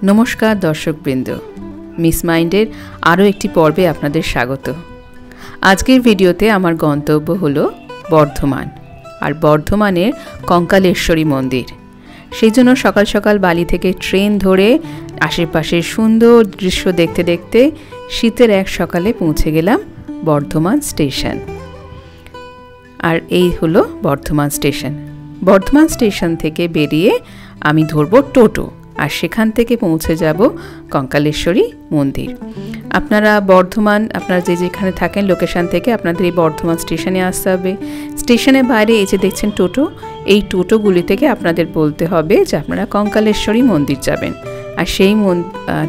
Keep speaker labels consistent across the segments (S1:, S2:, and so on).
S1: নমস্কার দর্শকবৃন্দ, মিস মাইন্ডের আরও একটি পর্বে আপনাদের স্বাগত। আজকের ভিডিওতে আমার গন্তব্য হলো বর্ধমান, আর বর্ধমানের কঙ্কালেশ্বরী মন্দির। সেই জন্য সকাল সকাল বালি থেকে ট্রেন ধরে আশেপাশের সুন্দর দৃশ্য দেখতে দেখতে শীতের এক সকালে পৌঁছে গেলাম বর্ধমান স্টেশন। আর এই হলো বর্ধমান স্টেশন। বর্ধমান স্টেশন থেকে বেরিয়ে আমি ধরবো টোটো, আর সেখান থেকে পৌঁছে যাব কঙ্কালেশ্বরী মন্দির। আপনারা যেখানে থাকেন লোকেশান থেকে আপনাদের এই বর্ধমান স্টেশনে আসতে হবে। স্টেশনের বাইরে এই যে দেখছেন টোটো, এই টোটোগুলি থেকে আপনাদের বলতে হবে যে আপনারা কঙ্কালেশ্বরী মন্দির যাবেন, আর সেই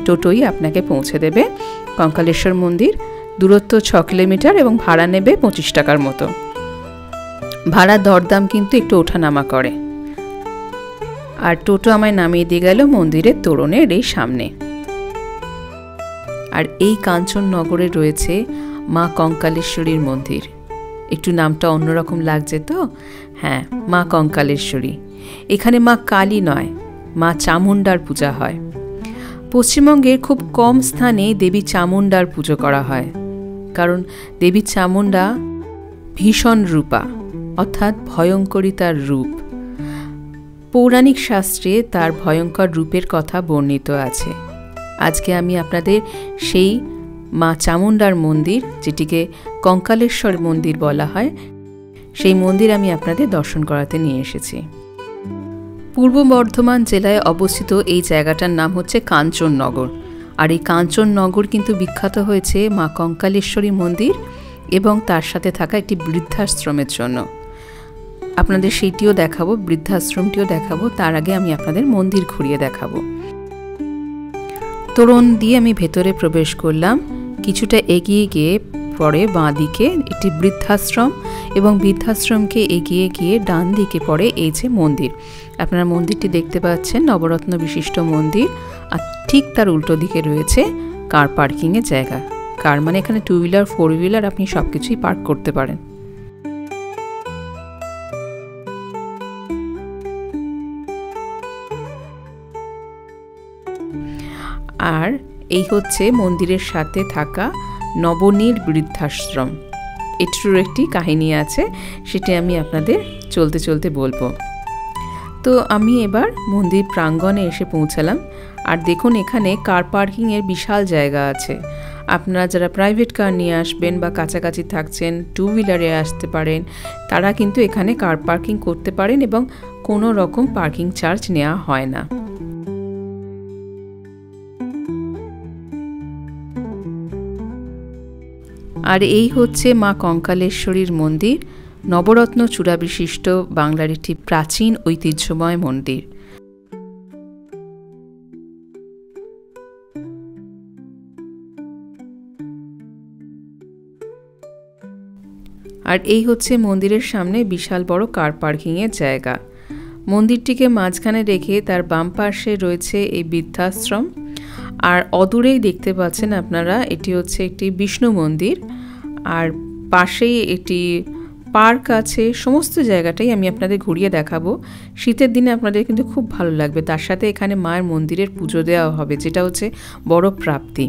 S1: টোটোই আপনাকে পৌঁছে দেবে কঙ্কালেশ্বর মন্দির। দূরত্ব 6 কিলোমিটার এবং ভাড়া নেবে 25 টাকার মতো। ভাড়ার দরদাম কিন্তু একটু ওঠানামা করে। আর টোটো আমায় নামিয়ে দিয়ে গেল মন্দিরের তোরণের এই সামনে। আর এই কাঞ্চননগরে রয়েছে মা কঙ্কালেশ্বরীর মন্দির। একটু নামটা অন্যরকম লাগছে তো? হ্যাঁ, মা কঙ্কালেশ্বরী। এখানে মা কালী নয়, মা চামুণ্ডার পূজা হয়। পশ্চিমবঙ্গের খুব কম স্থানে দেবী চামুণ্ডার পুজো করা হয়, কারণ দেবী চামুণ্ডা ভীষণ রূপা, অর্থাৎ ভয়ঙ্করী তার রূপ। পৌরাণিক শাস্ত্রে তার ভয়ঙ্কর রূপের কথা বর্ণিত আছে। আজকে আমি আপনাদের সেই মা চামুণ্ডার মন্দির, যেটিকে কঙ্কালেশ্বর মন্দির বলা হয়, সেই মন্দির আমি আপনাদের দর্শন করাতে নিয়ে এসেছি। পূর্ব বর্ধমান জেলায় অবস্থিত এই জায়গাটার নাম হচ্ছে কাঞ্চননগর। আর এই কাঞ্চননগর কিন্তু বিখ্যাত হয়েছে মা কঙ্কালেশ্বরী মন্দির এবং তার সাথে থাকা একটি বৃদ্ধাশ্রমের জন্য। আপনাদের সেইটিও দেখাবো, বৃদ্ধাশ্রমটিও দেখাবো। তার আগে আমি আপনাদের মন্দির ঘুরিয়ে দেখাবো। তোরণ দিয়ে আমি ভেতরে প্রবেশ করলাম। কিছুটা এগিয়ে গিয়ে পরে বাঁ দিকে একটি বৃদ্ধাশ্রম, এবং বৃদ্ধাশ্রমকে এগিয়ে গিয়ে ডান দিকে পড়ে এই যে মন্দির। আপনারা মন্দিরটি দেখতে পাচ্ছেন, নবরত্ন বিশিষ্ট মন্দির। আর ঠিক তার উল্টো দিকে রয়েছে কার পার্কিংয়ের জায়গা। কার মানে এখানে 2 হুইলার 4 হুইলার আপনি সব কিছুই পার্ক করতে পারেন। আর এই হচ্ছে মন্দিরের সাথে থাকা নবনীর বৃদ্ধাশ্রম। এটিরও একটি কাহিনী আছে, সেটি আমি আপনাদের চলতে চলতে বলবো। তো আমি এবার মন্দির প্রাঙ্গণে এসে পৌঁছালাম। আর দেখুন, এখানে কার পার্কিংয়ের বিশাল জায়গা আছে। আপনারা যারা প্রাইভেট কার নিয়ে আসবেন বা কাছাকাছি থাকছেন, 2 হুইলারে আসতে পারেন, তারা কিন্তু এখানে কার পার্কিং করতে পারেন এবং কোনো রকম পার্কিং চার্জ নেওয়া হয় না। আর এই হচ্ছে মা কঙ্কালেশ্বরীর মন্দির, নবরত্ন চূড়া বিশিষ্ট বাংলার একটি প্রাচীন ঐতিহ্যময় মন্দির। আর এই হচ্ছে মন্দিরের সামনে বিশাল বড় কার পার্কিংয়ের জায়গা। মন্দিরটিকে মাঝখানে রেখে তার বাম পাশে রয়েছে এই বৃদ্ধাশ্রম। আর অদূরেই দেখতে পাচ্ছেন আপনারা, এটি হচ্ছে একটি বিষ্ণু মন্দির, আর পাশেই একটি পার্ক আছে। সমস্ত জায়গাটাই আমি আপনাদের ঘুরিয়ে দেখাবো। শীতের দিনে আপনাদের কিন্তু খুব ভালো লাগবে। তার সাথে এখানে মায়ের মন্দিরের পুজো দেওয়া হবে, যেটা হচ্ছে বড় প্রাপ্তি।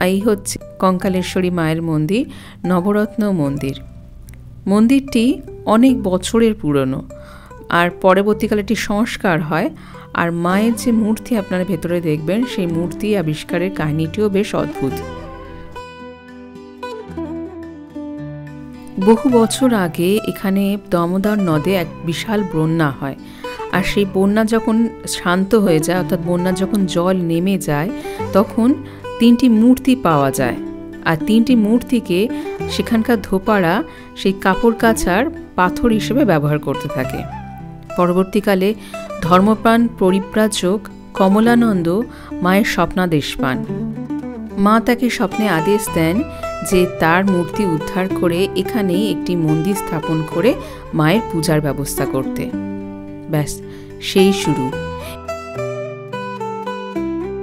S1: এই হচ্ছে কঙ্কালেশ্বরী মায়ের মন্দির, নবরত্ন মন্দির। মন্দিরটি অনেক বছরের পুরনো, আর পরবর্তীকালে একটি সংস্কার হয়। আর মায়ের যে মূর্তি আপনারা ভেতরে দেখবেন, সেই মূর্তি আবিষ্কারের কাহিনীটিও বেশ অদ্ভুত। বহু বছর আগে এখানে দামোদর নদে এক বিশাল বন্যা হয়। আর সেই বন্যা যখন শান্ত হয়ে যায়, অর্থাৎ বন্যা যখন জল নেমে যায়, তখন 3টি মূর্তি পাওয়া যায়। আর 3টি মূর্তিকে সেখানকার ধোপারা সেই কাপড় কাচার পাথর হিসেবে ব্যবহার করতে থাকে। পরবর্তীকালে ধর্মপ্রাণ পরিব্রাজক কমলানন্দ মায়ের স্বপ্নাদেশ পান। মা তাকে স্বপ্নে আদেশ দেন যে তার মূর্তি উদ্ধার করে এখানেই একটি মন্দির স্থাপন করে মায়ের পূজার ব্যবস্থা করতে। ব্যাস, সেই শুরু।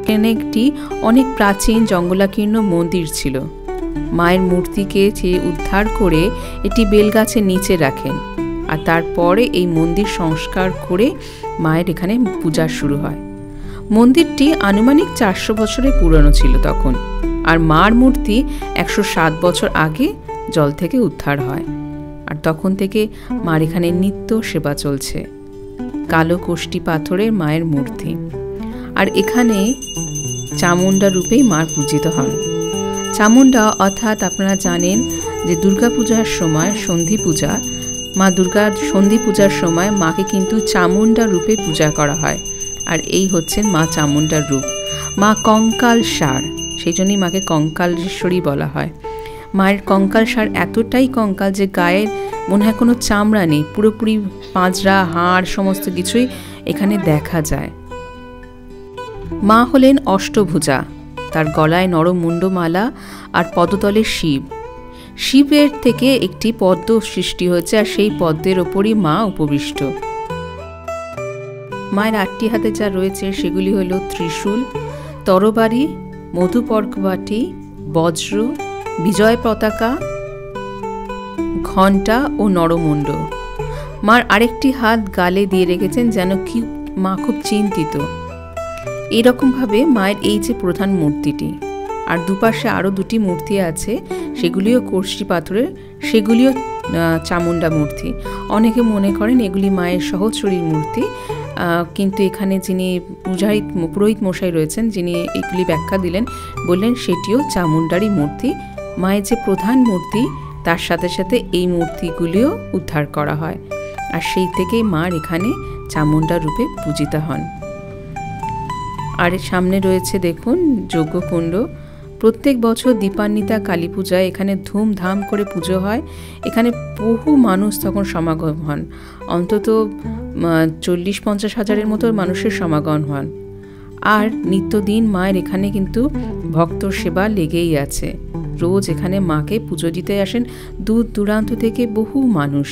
S1: এখানে একটি অনেক প্রাচীন জঙ্গলাকীর্ণ মন্দির ছিল। মায়ের মূর্তিকে উদ্ধার করে একটি বেলগাছের নিচে রাখেন, আর তারপরে এই মন্দির সংস্কার করে মায়ের এখানে পূজা শুরু হয়। মন্দিরটি আনুমানিক 400 বছরের পুরনো ছিল তখন, আর মার মূর্তি 107 বছর আগে জল থেকে উদ্ধার হয়। আর তখন থেকে মার এখানে নিত্য সেবা চলছে। কালো কোষ্টি পাথরের মায়ের মূর্তি, আর এখানে চামুণ্ডা রূপেই মার পূজিত হন। চামুণ্ডা অর্থাৎ আপনারা জানেন যে দুর্গাপূজার সময় সন্ধি পূজা, মা দুর্গার সন্ধি পূজার সময় মাকে কিন্তু চামুণ্ডা রূপে পূজা করা হয়। আর এই হচ্ছেন মা চামুণ্ডার রূপ। মা কঙ্কাল সার, সেই জন্যই মাকে কঙ্কালেশ্বরী বলা হয়। মায়ের কঙ্কাল সার এতটাই কঙ্কাল যে গায়ের মনে হয় কোনো চামড়া নেই, পুরোপুরি পাঁজরা হাড় সমস্ত কিছুই এখানে দেখা যায়। মা হলেন অষ্টভুজা, তার গলায় নরমুণ্ডমালা আর পদতলে শিব। শিবের থেকে একটি পদ্ম সৃষ্টি হয়েছে, আর সেই পদ্মের ওপরই মা উপবিষ্ট। মায়ের 8টি হাতে যা রয়েছে সেগুলি হলো ত্রিশূল, তরবারি, মধুপর্কবাটি, বজ্র, বিজয় পতাকা, ঘণ্টা ও নরমুণ্ড। মার আরেকটি হাত গালে দিয়ে রেখেছেন, যেন কি মা খুব চিন্তিত। এইরকমভাবে মায়ের এই যে প্রধান মূর্তিটি, আর দুপাশে আরও 2টি মূর্তি আছে, সেগুলিও কোষ্টি পাথরের, সেগুলিও চামুণ্ডা মূর্তি। অনেকে মনে করেন এগুলি মায়ের সহচরীর মূর্তি, কিন্তু এখানে যিনি পুরোহিত মশাই রয়েছেন, যিনি এগুলি ব্যাখ্যা দিলেন, বললেন সেটিও চামুণ্ডারই মূর্তি। মায়ের যে প্রধান মূর্তি তার সাথে সাথে এই মূর্তিগুলিও উদ্ধার করা হয়, আর সেই থেকেই মার এখানে চামুণ্ডা রূপে পূজিতা হন। আর সামনে রয়েছে দেখুন যজ্ঞকুণ্ড। প্রত্যেক বছর দীপান্বিতা কালী পূজায় এখানে ধুমধাম করে পুজো হয়। এখানে বহু মানুষ তখন সমাগম হন, অন্তত 40-50 হাজারের মতো মানুষের সমাগম হন। আর নিত্যদিন মায়ের এখানে কিন্তু ভক্ত সেবা লেগেই আছে। রোজ এখানে মাকে পুজো দিতে আসেন দূর দূরান্ত থেকে বহু মানুষ।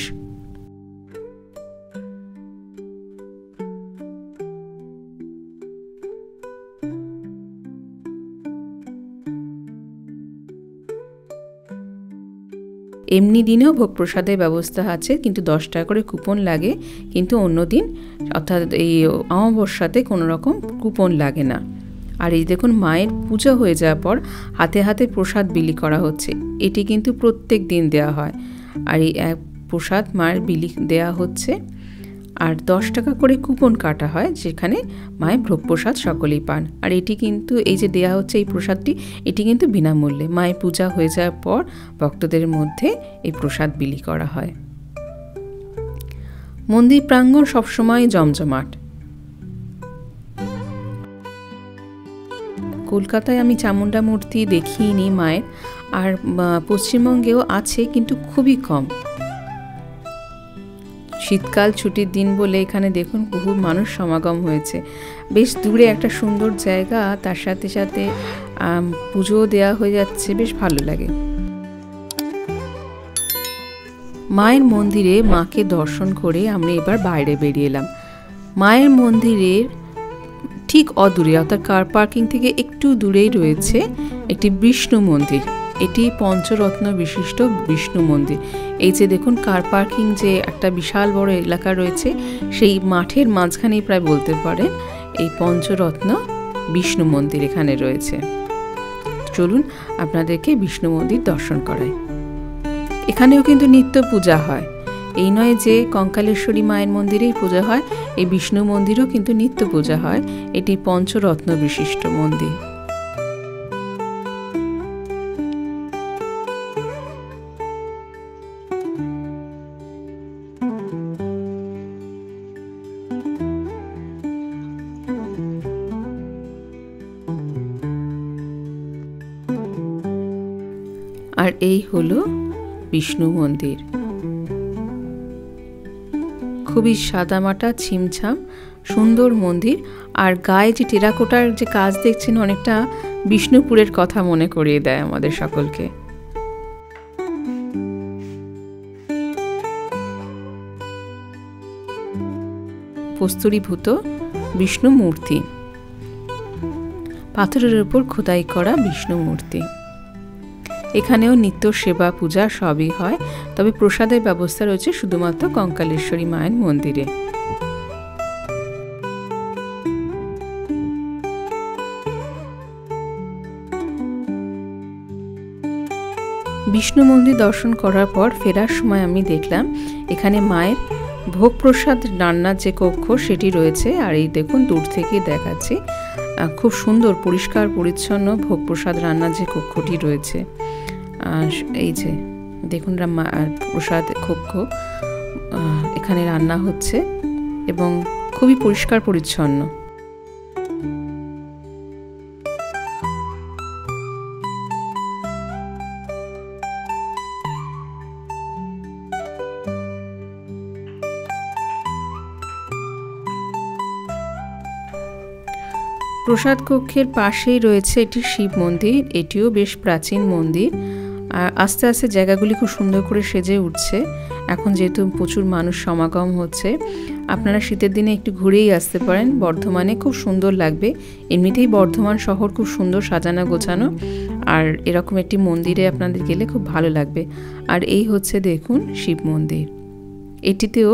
S1: এমনি দিনেও ভোগ প্রসাদের ব্যবস্থা আছে, কিন্তু 10 টাকা করে কুপন লাগে, কিন্তু অন্য দিন অর্থাৎ এই অমাবস্যাতে কোনো রকম কুপন লাগে না। আর এই দেখুন মায়ের পূজা হয়ে যাওয়ার পর হাতে হাতে প্রসাদ বিলি করা হচ্ছে। এটি কিন্তু প্রত্যেক দিন দেওয়া হয়, আর এই প্রসাদ মায়ের বিলি দেওয়া হচ্ছে। আর 10 টাকা করে কুপন কাটা হয়, যেখানে মায়ের ভোগ প্রসাদ সকলেই পান। আর এটি কিন্তু এই যে দেওয়া হচ্ছে এই প্রসাদটি, এটি কিন্তু বিনামূল্যে। মায়ের পূজা হয়ে যাওয়ার পর ভক্তদের মধ্যে এই প্রসাদ বিলি করা হয়। মন্দির প্রাঙ্গণ সবসময় জমজমাট। কলকাতায় আমি চামুণ্ডা মূর্তি দেখিনি মায়ের, আর পশ্চিমবঙ্গেও আছে, কিন্তু খুবই কম। শীতকাল ছুটির দিন বলে এখানে দেখুন বহু মানুষ সমাগম হয়েছে। বেশ দূরে একটা সুন্দর জায়গা, তার সাথে সাথে পুজো দেওয়া হয়ে যাচ্ছে, বেশ ভালো লাগে। মায়ের মন্দিরে মাকে দর্শন করে আমরা এবার বাইরে বেরিয়ে এলাম। মায়ের মন্দিরের ঠিক অদূরে অর্থাৎ কার পার্কিং থেকে একটু দূরেই রয়েছে একটি বিষ্ণু মন্দির। এটি পঞ্চরত্ন বিশিষ্ট বিষ্ণু মন্দির। এই যে দেখুন কার পার্কিং যে একটা বিশাল বড় এলাকা রয়েছে, সেই মাঠের মাঝখানেই প্রায় বলতে পারেন এই পঞ্চরত্ন বিষ্ণু মন্দির এখানে রয়েছে। চলুন আপনাদেরকে বিষ্ণু মন্দির দর্শন করাই। এখানেও কিন্তু নিত্য পূজা হয়। এই নয় যে কঙ্কালেশ্বরী মায়ের মন্দিরেই পূজা হয়, এই বিষ্ণু মন্দিরও কিন্তু নিত্য পূজা হয়। এটি পঞ্চরত্ন বিশিষ্ট মন্দির। আর এই হলো বিষ্ণু মন্দির। খুবই সাদামাটা ছিমছাম সুন্দর মন্দির। আর গায়ে যে টেরাকোটার যে কাজ দেখছেন, অনেকটা বিষ্ণুপুরের কথা মনে করিয়ে দেয় আমাদের সকলকে। প্রস্তরীভূত বিষ্ণু মূর্তি, পাথরের উপর খোদাই করা বিষ্ণু মূর্তি। এখানেও নিত্য সেবা পূজা সবই হয়, তবে প্রসাদের ব্যবস্থা রয়েছে শুধুমাত্র কঙ্কালেশ্বরী মায়ের মন্দিরে। বিষ্ণু মন্দির দর্শন করার পর ফেরার সময় আমি দেখলাম এখানে মায়ের ভোগ প্রসাদ রান্নার যে কক্ষ সেটি রয়েছে। আর এই দেখুন দূর থেকে দেখাচ্ছি, খুব সুন্দর পরিষ্কার পরিচ্ছন্ন ভোগ প্রসাদ রান্নার যে কক্ষটি রয়েছে। এই যে দেখুন প্রসাদ কক্ষ, এখানে রান্না হচ্ছে এবং খুবই পরিষ্কার পরিচ্ছন্ন। প্রসাদ কক্ষের পাশেই রয়েছে একটি শিব মন্দির, এটিও বেশ প্রাচীন মন্দির। আর আস্তে আস্তে জায়গাগুলি খুব সুন্দর করে সেজে উঠছে। এখন যেহেতু প্রচুর মানুষ সমাগম হচ্ছে, আপনারা শীতের দিনে একটু ঘুরেই আসতে পারেন। বর্ধমানে খুব সুন্দর লাগবে, এমনিতেই বর্ধমান শহর খুব সুন্দর সাজানো গোছানো, আর এরকম একটি মন্দিরে আপনাদের গেলে খুব ভালো লাগবে। আর এই হচ্ছে দেখুন শিব মন্দির, এটিতেও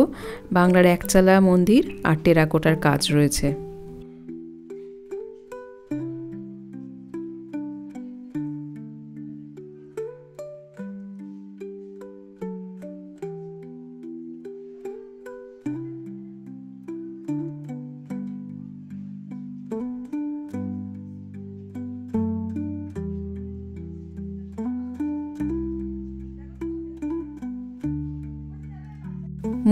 S1: বাংলার একচালা মন্দির আর টেরাকোটার কাজ রয়েছে।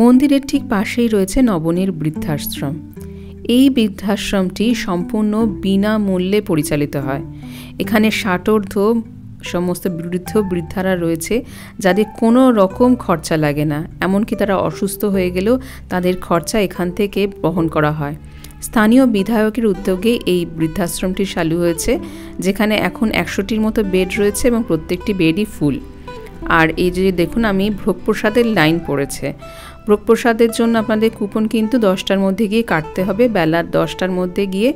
S1: মন্দিরের ঠিক পাশেই রয়েছে নবনীর বৃদ্ধাশ্রম। এই বৃদ্ধাশ্রমটি সম্পূর্ণ বিনামূল্যে পরিচালিত হয়। এখানে 60ঊর্ধ্ব সমস্ত বৃদ্ধারা রয়েছে যাদের কোনো রকম খরচা লাগে না, এমনকি তারা অসুস্থ হয়ে গেলেও তাদের খরচা এখান থেকে বহন করা হয়। স্থানীয় বিধায়কের উদ্যোগে এই বৃদ্ধাশ্রমটি চালু হয়েছে, যেখানে এখন 100টির মতো বেড রয়েছে এবং প্রত্যেকটি বেডই ফুল। আর এই যে দেখুন আমি ভোগ প্রসাদের লাইন পড়েছে। ভোগ প্রসাদের জন্য আপনাদের কুপন কিন্তু 10টার মধ্যে গিয়ে কাটতে হবে, বেলা 10টার মধ্যে গিয়ে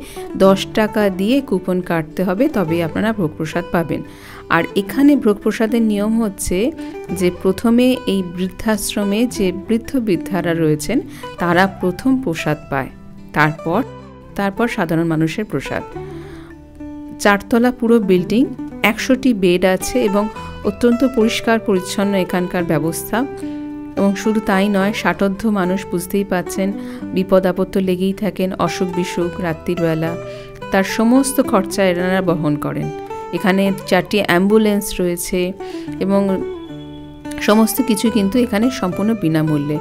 S1: 10 টাকা দিয়ে কুপন কাটতে হবে, তবেই আপনারা ভোগ প্রসাদ পাবেন। আর এখানে ভোগ প্রসাদের নিয়ম হচ্ছে যে প্রথমে এই বৃদ্ধাশ্রমে যে বৃদ্ধারা রয়েছেন তারা প্রথম প্রসাদ পায়, তারপর সাধারণ মানুষের প্রসাদ। 4তলা পুরো বিল্ডিং, 100টি বেড আছে এবং অত্যন্ত পরিষ্কার পরিচ্ছন্ন এখানকার ব্যবস্থা। এবং শুধু তাই নয়, 60ঊর্ধ্ব মানুষ বুঝতেই পাচ্ছেন বিপদ আপদ তো লেগেই থাকেন, অসুখ বিসুখ রাত্রির বেলা, তার সমস্ত খরচা এনারা বহন করেন। এখানে 4টি অ্যাম্বুলেন্স রয়েছে এবং সমস্ত কিছু কিন্তু এখানে সম্পূর্ণ বিনামূল্যে।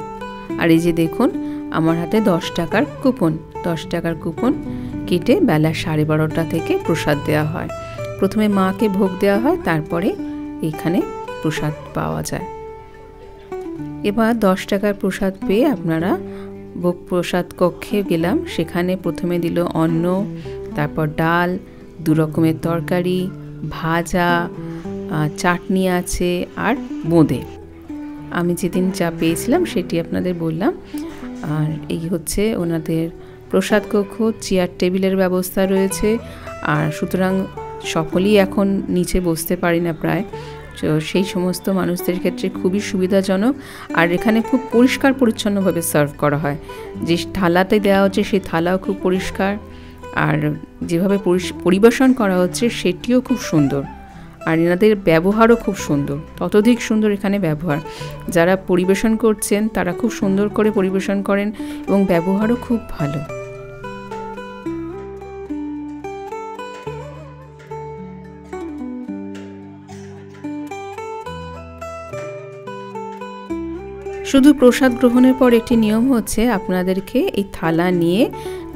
S1: আর এই যে দেখুন আমার হাতে 10 টাকার কুপন, 10 টাকার কুপন কেটে বেলা 12:30 থেকে প্রসাদ দেওয়া হয়। প্রথমে মাকে ভোগ দেওয়া হয়, তারপরে এখানে প্রসাদ পাওয়া যায়। এবার 10 টাকার প্রসাদ পেয়ে আপনারা ভোগ প্রসাদ কক্ষে গেলাম। সেখানে প্রথমে দিল অন্ন, তারপর ডাল, 2 রকমের তরকারি, ভাজা, চাটনি আছে আর বোঁদে। আমি যেদিন যা পেয়েছিলাম সেটি আপনাদের বললাম। আর এই হচ্ছে ওনাদের প্রসাদ কক্ষ, চেয়ার টেবিলের ব্যবস্থা রয়েছে। আর সুতরাং সকলেই এখন নিচে বসতে পারি না প্রায়, তো সেই সমস্ত মানুষদের ক্ষেত্রে খুবই সুবিধাজনক। আর এখানে খুব পরিষ্কার পরিচ্ছন্নভাবে সার্ভ করা হয়, যে থালাতে দেওয়া হচ্ছে সেই থালাও খুব পরিষ্কার, আর যেভাবে পরিবেশন করা হচ্ছে সেটিও খুব সুন্দর। আর এনাদের ব্যবহারও খুব সুন্দর, ততোধিক সুন্দর এখানে ব্যবহার। যারা পরিবেশন করছেন তারা খুব সুন্দর করে পরিবেশন করেন এবং ব্যবহারও খুব ভালো। শুধু প্রসাদ গ্রহণের পর একটি নিয়ম হচ্ছে আপনাদেরকে এই থালা নিয়ে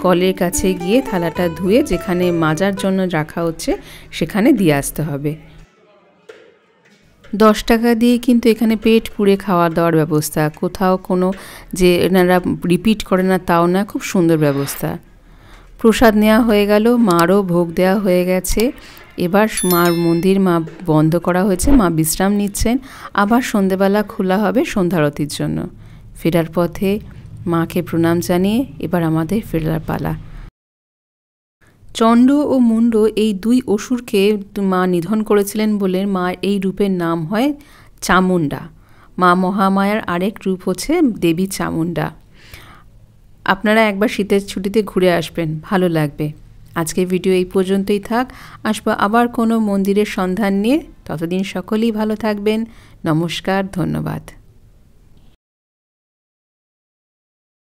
S1: কলের কাছে গিয়ে থালাটা ধুয়ে যেখানে মাজার জন্য রাখা হচ্ছে সেখানে দিয়ে আসতে হবে। 10 টাকা দিয়ে কিন্তু এখানে পেট পুড়ে খাওয়া দাওয়ার ব্যবস্থা, কোথাও কোনো যে এনারা রিপিট করে না তাও না, খুব সুন্দর ব্যবস্থা। প্রসাদ নেওয়া হয়ে গেল, মারও ভোগ দেওয়া হয়ে গেছে। এবার মার মন্দির বন্ধ করা হয়েছে, মা বিশ্রাম নিচ্ছেন। আবার সন্ধেবেলা খোলা হবে সন্ধ্যারতির জন্য। ফেরার পথে মাকে প্রণাম জানিয়ে এবার আমাদের ফেরার পালা। চণ্ড ও মুণ্ড এই 2 অসুরকে মা নিধন করেছিলেন বলে মার এই রূপের নাম হয় চামুণ্ডা। মা মহামায়ার আরেক রূপ হচ্ছে দেবী চামুণ্ডা। আপনারা একবার শীতের ছুটিতে ঘুরে আসবেন, ভালো লাগবে। আজকের ভিডিও এই পর্যন্তই থাক। আসবো আবার কোনো মন্দিরের সন্ধান নিয়ে। ততদিন সকলেই ভালো থাকবেন। নমস্কার, ধন্যবাদ।